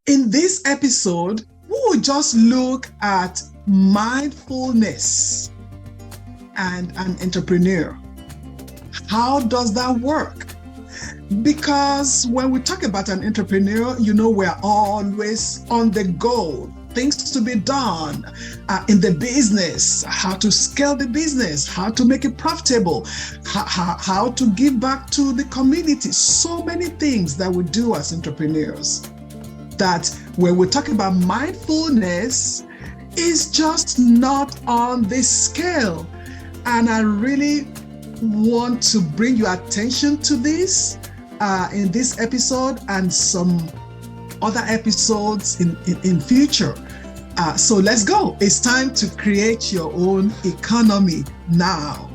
In this episode, we will just look at mindfulness and an entrepreneur. How does that work? Because when we talk about an entrepreneur, we're always on the go. Things to be done in the business, how to scale the business, how to make it profitable, how to give back to the community. So many things that we do as entrepreneurs. That when we talk about mindfulness, is just not on this scale. And I really want to bring your attention to this in this episode and some other episodes in future. So let's go. It's time to create your own economy now.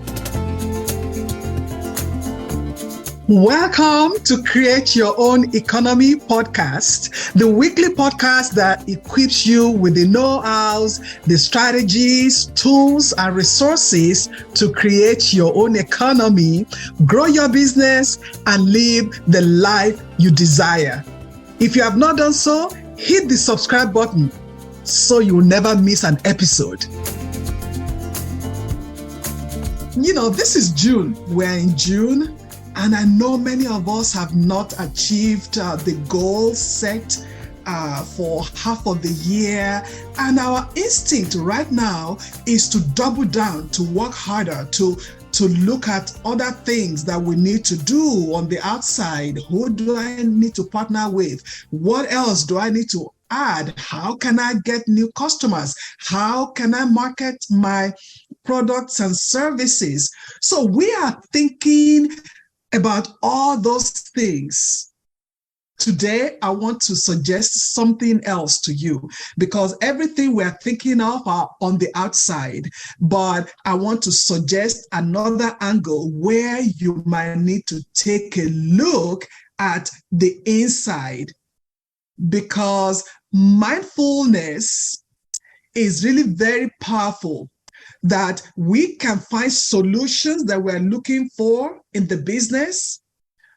Welcome to Create Your Own Economy podcast, the weekly podcast that equips you with the know-hows, the strategies, tools, and resources to create your own economy, grow your business, and live the life you desire. If you have not done so, hit the subscribe button so you'll never miss an episode. This is June. We're in June. And I know many of us have not achieved the goal set for half of the year. And our instinct right now is to double down, to work harder, to look at other things that we need to do on the outside. Who do I need to partner with? What else do I need to add? How can I get new customers? How can I market my products and services? So we are thinking about all those things. Today, I want to suggest something else to you because everything we're thinking of are on the outside, but I want to suggest another angle where you might need to take a look at the inside, because mindfulness is really very powerful. That we can find solutions that we're looking for in the business,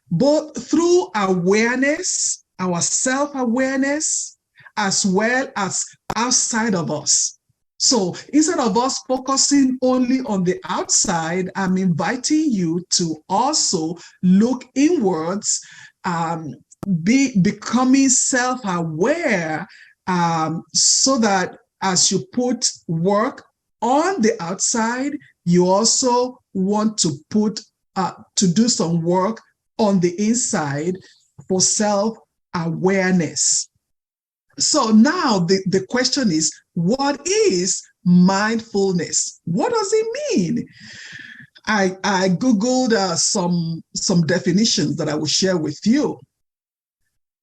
both through awareness, our self-awareness, as well as outside of us. So instead of us focusing only on the outside, I'm inviting you to also look inwards, becoming self-aware, so that as you put work on the outside, you also want to do some work on the inside for self-awareness. So now the question is, what is mindfulness? What does it mean? I Googled some definitions that I will share with you.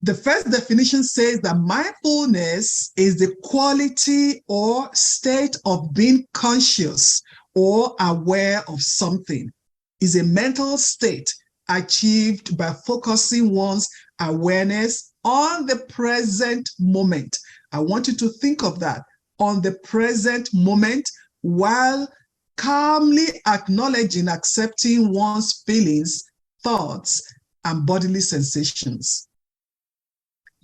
The first definition says that mindfulness is the quality or state of being conscious or aware of something. It's a mental state achieved by focusing one's awareness on the present moment. I want you to think of that, on the present moment, while calmly acknowledging, accepting one's feelings, thoughts, and bodily sensations.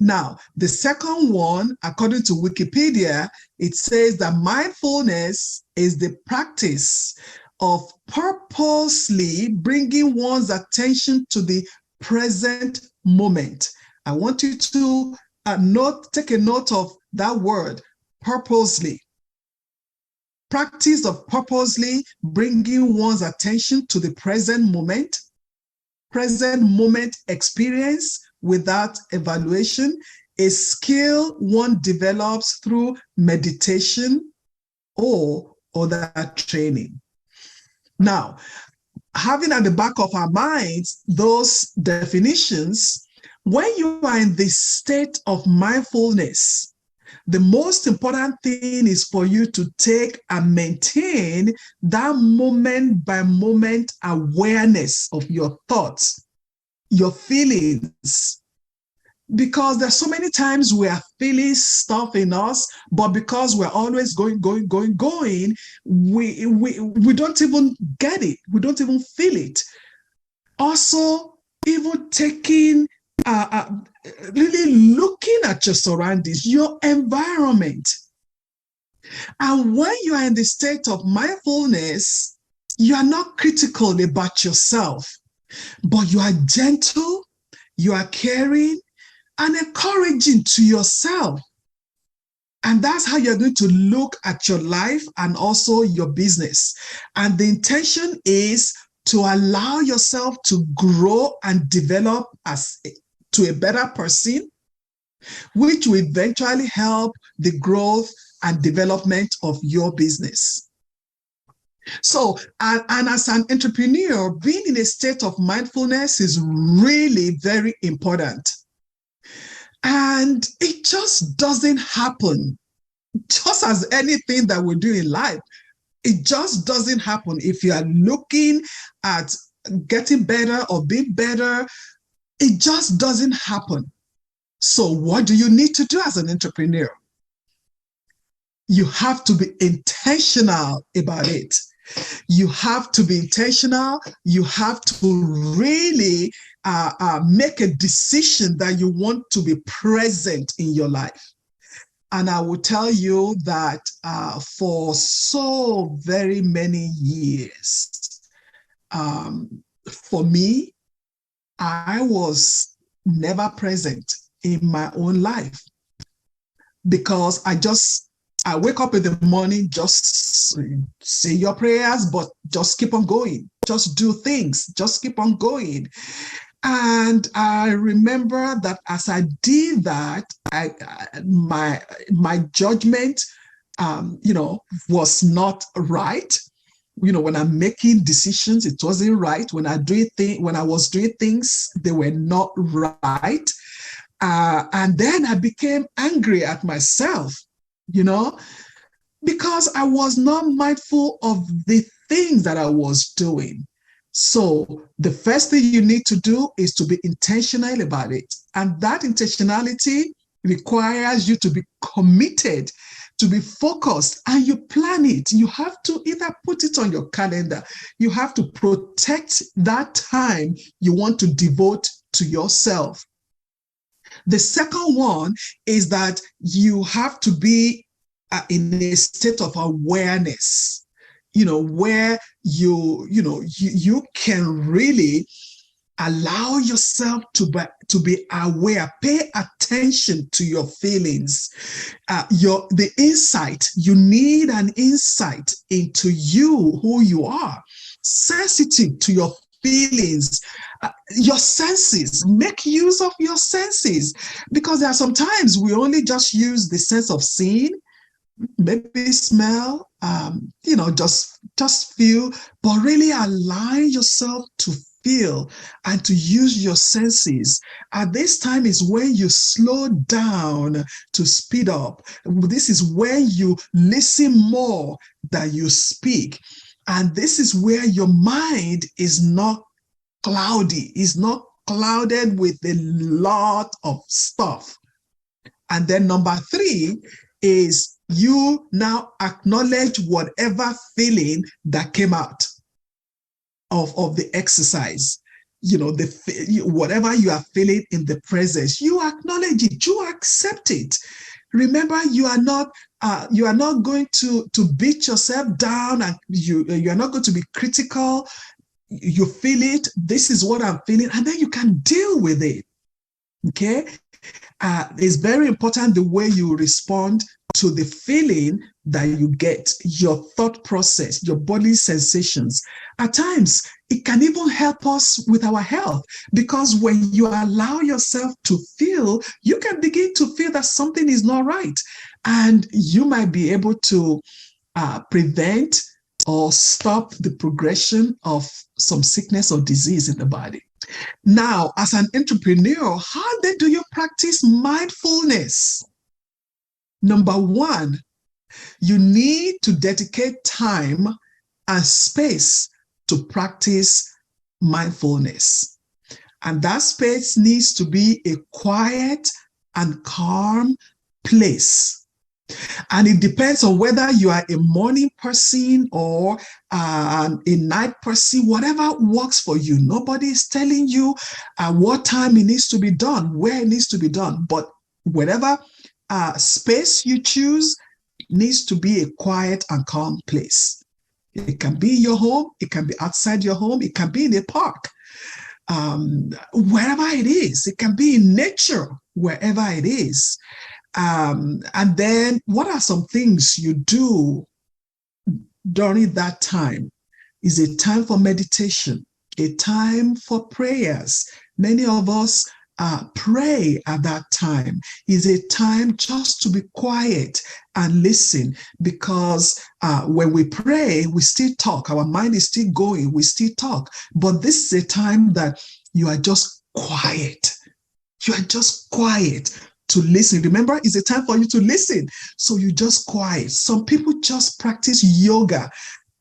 Now, the second one, according to Wikipedia, it says that mindfulness is the practice of purposely bringing one's attention to the present moment. I want you to take a note of that word, purposely. Practice of purposely bringing one's attention to the present moment experience without evaluation, a skill one develops through meditation or other training. Now, having at the back of our minds those definitions, when you are in this state of mindfulness, the most important thing is for you to take and maintain that moment by moment awareness of your thoughts, your feelings. Because there's so many times we are feeling stuff in us, but because we're always going, we don't even get it. We don't even feel it. Also, even taking really looking at your surroundings, your environment. And when you are in the state of mindfulness, you are not critical about yourself, but you are gentle, you are caring, and encouraging to yourself. And that's how you're going to look at your life and also your business. And the intention is to allow yourself to grow and develop to a better person, which will eventually help the growth and development of your business. So, and as an entrepreneur, being in a state of mindfulness is really very important. And it just doesn't happen. Just as anything that we do in life, it just doesn't happen. If you are looking at getting better or being better, it just doesn't happen. So what do you need to do as an entrepreneur? You have to be intentional about it. You have to be intentional. You have to really make a decision that you want to be present in your life. And I will tell you that for so very many years, for me, I was never present in my own life because I wake up in the morning, just say your prayers, but just keep on going. Just do things, just keep on going. And I remember that as I did that, my judgment, was not right. When I'm making decisions, it wasn't right. When I was doing things, they were not right. And then I became angry at myself, because I was not mindful of the things that I was doing. So the first thing you need to do is to be intentional about it. And that intentionality requires you to be committed, to be focused, and you plan it. You have to either put it on your calendar. You have to protect that time you want to devote to yourself. The second one is that you have to be in a state of awareness, where you can really allow yourself to be aware, pay attention to your feelings, the insight. You need an insight into you, who you are, sensitive to your feelings, your senses. Make use of your senses, because there are sometimes we only just use the sense of seeing, maybe smell, just feel, but really allow yourself to feel and to use your senses. At this time is when you slow down to speed up. This is when you listen more than you speak. And this is where your mind is not cloudy, is not clouded with a lot of stuff. And then number 3 is you now acknowledge whatever feeling that came out of the exercise. Whatever you are feeling in the presence, you acknowledge it, you accept it. Remember, you are not going to beat yourself down, and you are not going to be critical. You feel it. This is what I'm feeling, and then you can deal with it. Okay, it's very important the way you respond to the feeling that you get, your thought process, your body sensations. At times, it can even help us with our health, because when you allow yourself to feel, you can begin to feel that something is not right. And you might be able to prevent or stop the progression of some sickness or disease in the body. Now, as an entrepreneur, how then do you practice mindfulness? Number 1, you need to dedicate time and space to practice mindfulness. And that space needs to be a quiet and calm place. And it depends on whether you are a morning person or a night person, whatever works for you. Nobody is telling you what time it needs to be done, where it needs to be done. But whatever space you choose needs to be a quiet and calm place. It can be your home, it can be outside your home, it can be in a park. Wherever it is, it can be in nature, wherever it is. And then what are some things you do during that time? Is a time for meditation, a time for prayers. Many of us pray at that time. Is a time just to be quiet and listen, because when we pray, we still talk. Our mind is still going. We still talk. But this is a time that you are just quiet. You are just quiet to listen. Remember, it's a time for you to listen. So you just quiet. Some people just practice yoga.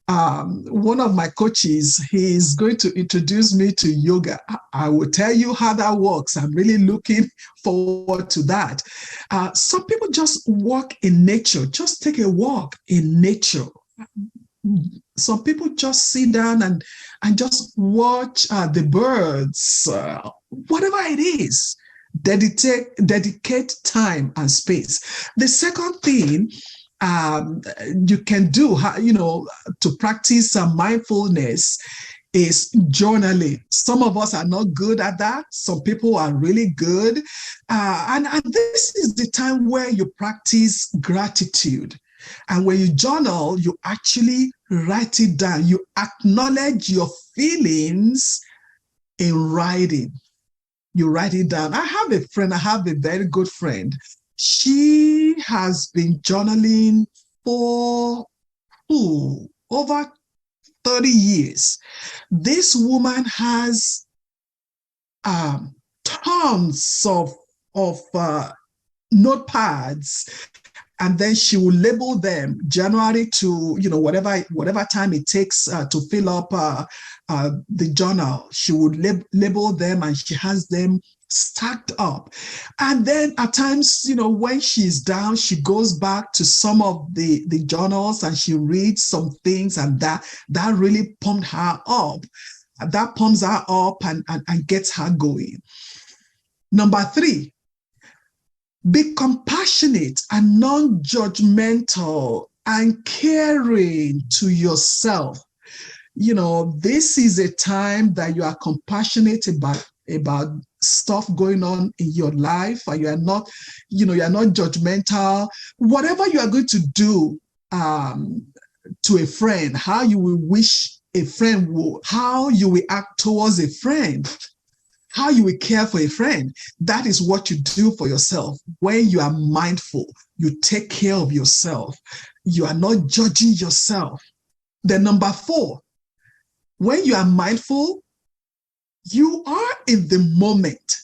One of my coaches, he's going to introduce me to yoga. I will tell you how that works. I'm really looking forward to that. Some people just walk in nature, just take a walk in nature. Some people just sit down and just watch the birds, whatever it is. Dedicate time and space. The second thing you can do, to practice mindfulness is journaling. Some of us are not good at that. Some people are really good. And this is the time where you practice gratitude. And when you journal, you actually write it down. You acknowledge your feelings in writing. You write it down. I have a very good friend. She has been journaling for over 30 years. This woman has tons of notepads, and then she will label them January to whatever time it takes to fill up the journal. She would label them, and she has them stacked up. And then at times, when she's down, she goes back to some of the journals and she reads some things, and that really pumped her up. That pumps her up and gets her going. Number 3, be compassionate and non-judgmental and caring to yourself. This is a time that you are compassionate about stuff going on in your life, and you are not judgmental. Whatever you are going to do to a friend, how you will wish a friend would, how you will act towards a friend, how you will care for a friend, that is what you do for yourself. When you are mindful, you take care of yourself. You are not judging yourself. Then number 4, when you are mindful, you are in the moment.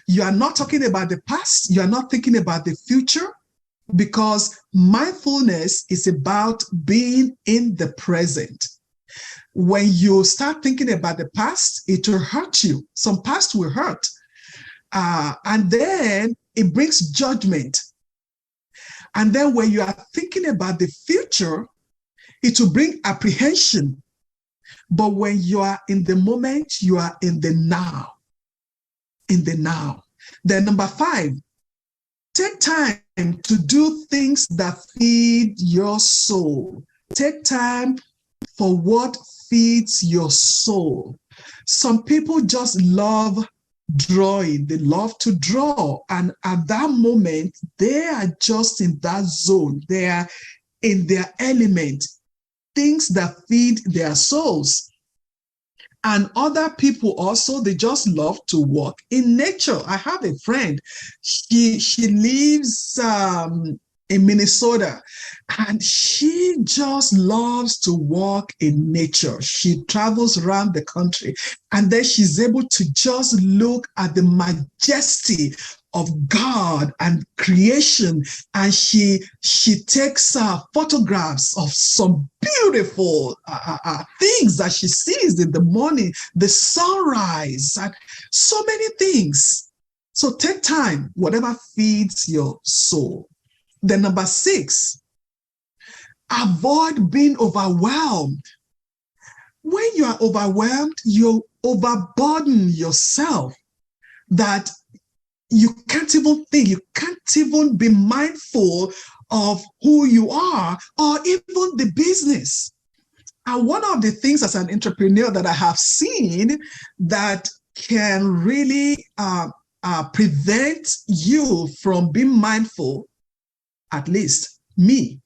You are not talking about the past. You are not thinking about the future, because mindfulness is about being in the present. When you start thinking about the past, it will hurt you. Some past will hurt. And then it brings judgment. And then when you are thinking about the future, it will bring apprehension. But when you are in the moment, you are in the now. In the now. Then number 5, take time to do things that feed your soul. Take time for what feeds your soul. Some people just love drawing. They love to draw. And at that moment, they are just in that zone. They are in their element. Things that feed their souls. And other people also, they just love to walk in nature. I have a friend, she lives in Minnesota, and she just loves to walk in nature. She travels around the country, and then she's able to just look at the majesty of God and creation, and she takes photographs of some beautiful things that she sees in the morning, the sunrise, and so many things. So take time, whatever feeds your soul. Then number 6, avoid being overwhelmed. When you are overwhelmed, you overburden yourself that you can't even think, you can't even be mindful of who you are or even the business. And one of the things as an entrepreneur that I have seen that can really prevent you from being mindful, at least me,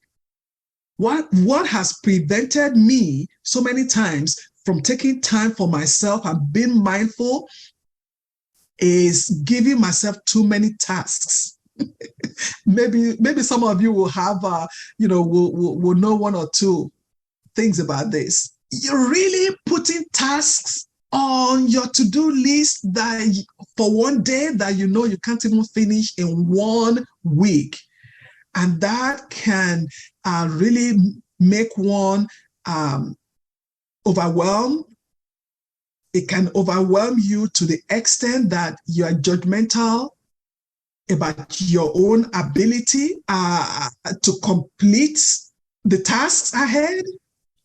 what has prevented me so many times from taking time for myself and being mindful is giving myself too many tasks. maybe some of you will have, will know one or two things about this. You're really putting tasks on your to-do list that for one day that you know you can't even finish in 1 week. And that can really make one overwhelmed. It can overwhelm you to the extent that you are judgmental about your own ability to complete the tasks ahead.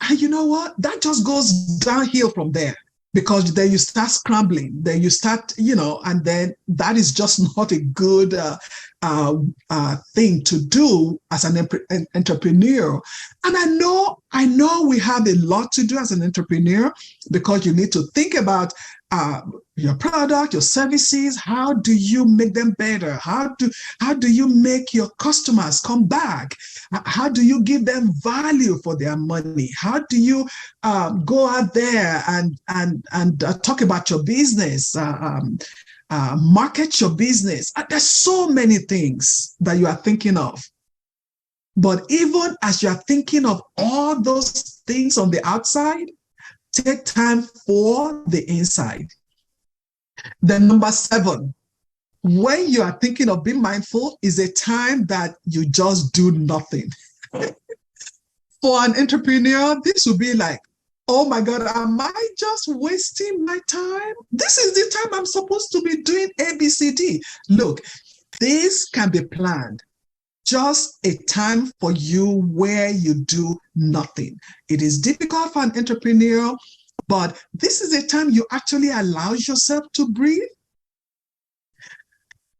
And you know what? That just goes downhill from there, because then you start scrambling, then you start, and then that is just not a good thing to do as an entrepreneur. And I know we have a lot to do as an entrepreneur, because you need to think about your product, your services. How do you make them better? How do you make your customers come back? How do you give them value for their money? How do you go out there and talk about your business, market your business? There's so many things that you are thinking of. But even as you are thinking of all those things on the outside, take time for the inside. Then number 7, when you are thinking of being mindful, is a time that you just do nothing. For an entrepreneur, this would be like, oh my God, am I just wasting my time? This is the time I'm supposed to be doing ABCD. Look, this can be planned. Just a time for you where you do nothing. It is difficult for an entrepreneur, but this is a time you actually allow yourself to breathe.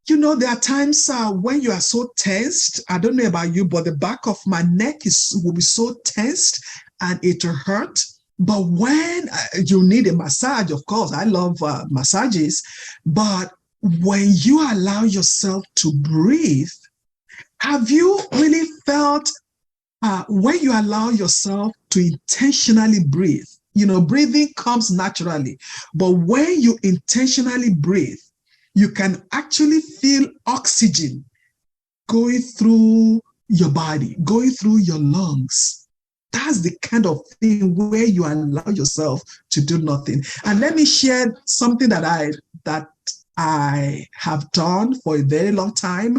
There are times when you are so tensed. I don't know about you, but the back of my neck will be so tensed and it will hurt. But when you need a massage, of course, I love massages. But when you allow yourself to breathe, have you really felt when you allow yourself to intentionally breathe? Breathing comes naturally. But when you intentionally breathe, you can actually feel oxygen going through your body, going through your lungs. That's the kind of thing where you allow yourself to do nothing. And let me share something that I have done for a very long time.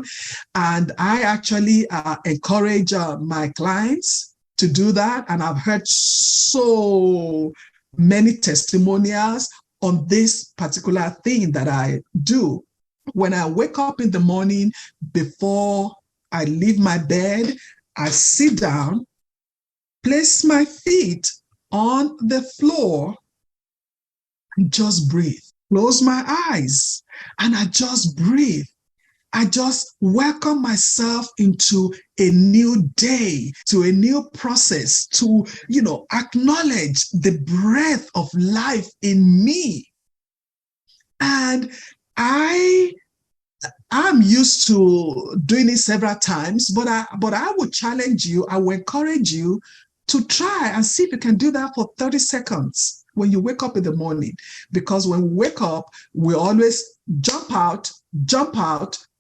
And I actually encourage my clients to do that. And I've heard so many testimonials on this particular thing that I do. When I wake up in the morning, before I leave my bed, I sit down, place my feet on the floor, and just breathe. Close my eyes, and I just breathe. I just welcome myself into a new day, to a new process, to, acknowledge the breath of life in me. And I'm used to doing it several times, but I would challenge you, I would encourage you to try and see if you can do that for 30 seconds when you wake up in the morning. Because when we wake up, we always jump out,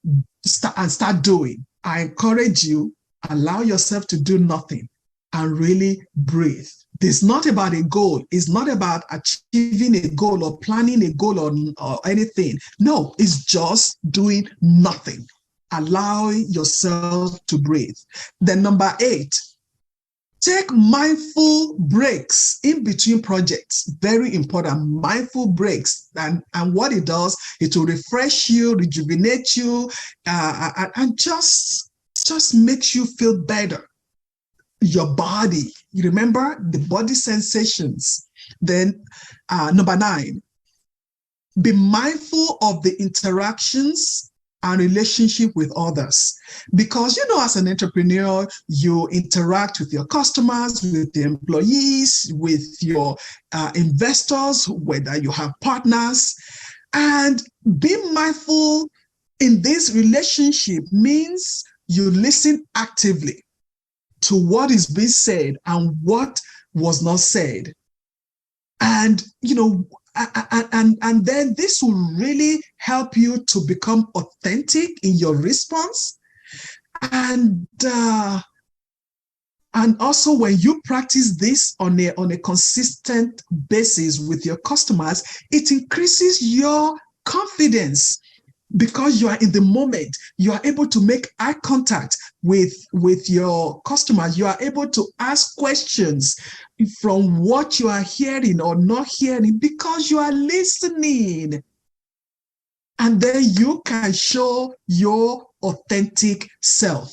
and start doing. I encourage you, allow yourself to do nothing and really breathe. It's not about a goal. It's not about achieving a goal or planning a goal or anything. No, it's just doing nothing. Allow yourself to breathe. Then number 8, take mindful breaks in between projects. Very important, mindful breaks. And what it does, it will refresh you, rejuvenate you, and just just makes you feel better. Your body, you remember the body sensations. Then number 9, be mindful of the interactions and relationship with others. Because, as an entrepreneur, you interact with your customers, with the employees, with your investors, whether you have partners. And being mindful in this relationship means you listen actively to what is being said and what was not said. And, and then this will really help you to become authentic in your response. And also when you practice this on a consistent basis with your customers, it increases your confidence. Because you are in the moment, you are able to make eye contact with your customers. You are able to ask questions from what you are hearing or not hearing because you are listening. And then you can show your authentic self.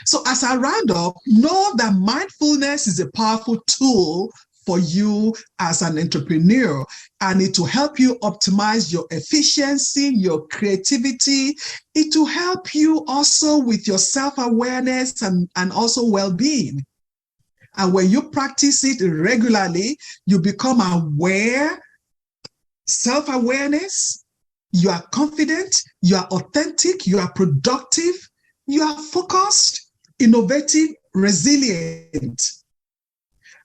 So as I round up, know that mindfulness is a powerful tool for you as an entrepreneur, and it will help you optimize your efficiency, your creativity. It will help you also with your self-awareness and also well-being. And when you practice it regularly, you become aware, self-awareness, you are confident, you are authentic, you are productive, you are focused, innovative, resilient.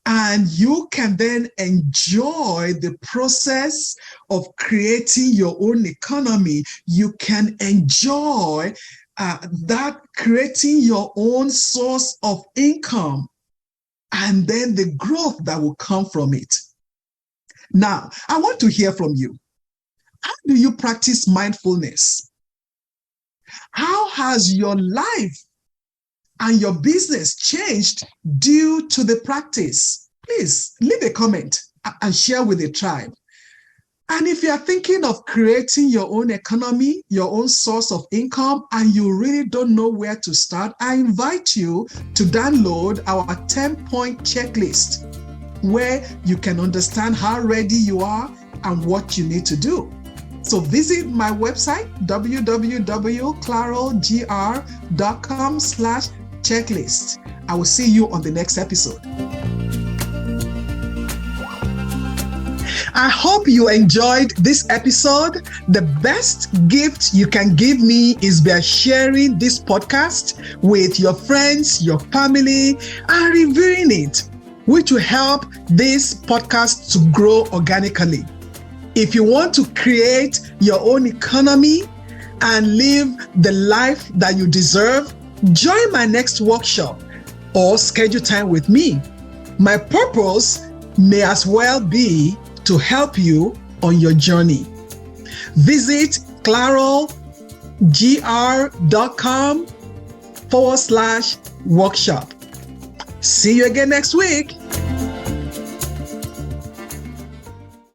And you can then enjoy the process of creating your own economy. You can enjoy that creating your own source of income and then the growth that will come from it. Now, I want to hear from you. How do you practice mindfulness? How has your life and your business changed due to the practice? Please leave a comment and share with the tribe. And if you are thinking of creating your own economy, your own source of income, and you really don't know where to start, I invite you to download our 10-point checklist where you can understand how ready you are and what you need to do. So visit my website, www.clarolegr.com/checklist. I will see you on the next episode. I hope you enjoyed this episode. The best gift you can give me is by sharing this podcast with your friends, your family, and reviewing it, which will help this podcast to grow organically. If you want to create your own economy and live the life that you deserve, join my next workshop or schedule time with me. My purpose may as well be to help you on your journey. Visit clarolegr.com/workshop. See you again next week.